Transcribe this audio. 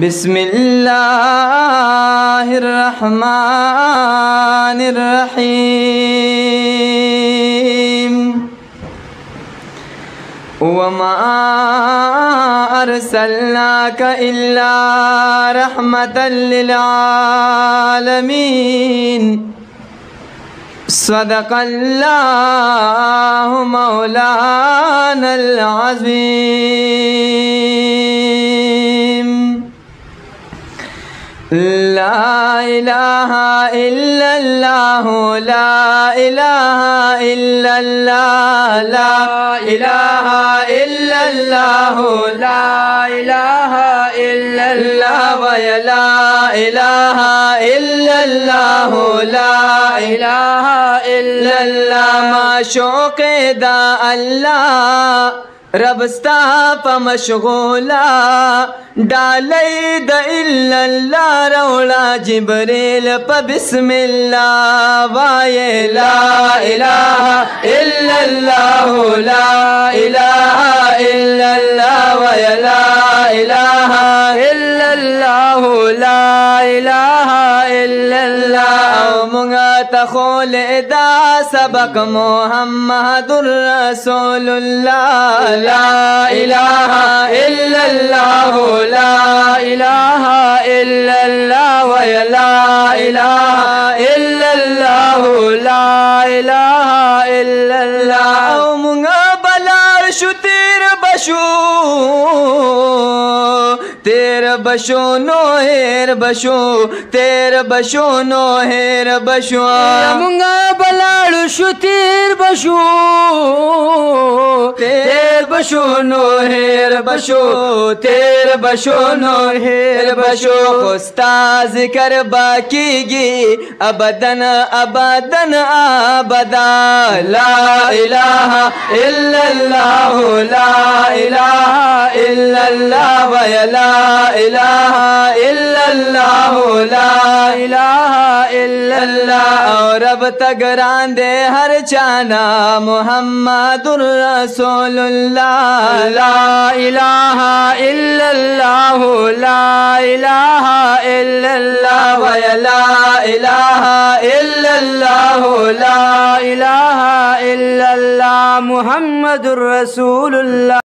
बिस्मिल्लाहिर्रहमानिर्रहीम। वमा अरसलनाका इल्ला रहमतल लिल आलमीन। सदक़ल्लाहु मौलानल अज़ीम। ला इलाहा इल्लल्लाह ला इलाहा इल्लल्लाह ला इलाहा इल्लल्लाह ला इलाहा इल्लल्लाह व ला इलाहा इल्लल्लाह ला इलाहा इल्लल्लाह। माशौक़े दा अल्लाह रबस्ता प मशगूला डाले द इल्लल्लाह रौला जिब्रील प बिस्मिल्लाह। वाये ला इलाहा इल्लल्लाह ला इलाहा इल्लल्लाह वाये ला इलाहा इल्लल्लाह ला इलाहा इल्लल्लाह। मुंगा तखोल दा सबक मोहम्मदुर रसूलुल्लाह। ला इलाहा इल्लल्लाह ला इलाहा इल्लल्लाह वाये ला इलाहा इल्लल्लाह ला इलाहा इल्लल्लाह। मुंगा बलार शु तेर बशो नो हेर बशो तेर बशो नो हेर बशो। मुंगा बलाड़ शु तेर बशो नो हेर बशो तेर बशो नो हेर बशो। खुस्ता जिक्र बाकीगी अबदन अबदन आबदा। ला इलाहा इल्लल्लाह ला इलाहा इल्लल्लाह वाये ला इलाहा इल्लल्लाह ला इलाहा इल्लल्लाह। और अब तक रांदे हर चाना मुहम्मदुर रसूलुल्लाह। ला इलाहा इल्लल्लाह ला इलाहा इल्लल्लाह वाये ला इलाहा इल्लल्लाह ला इलाहा इल्लल्लाह मुहम्मदुर रसूलुल्लाह।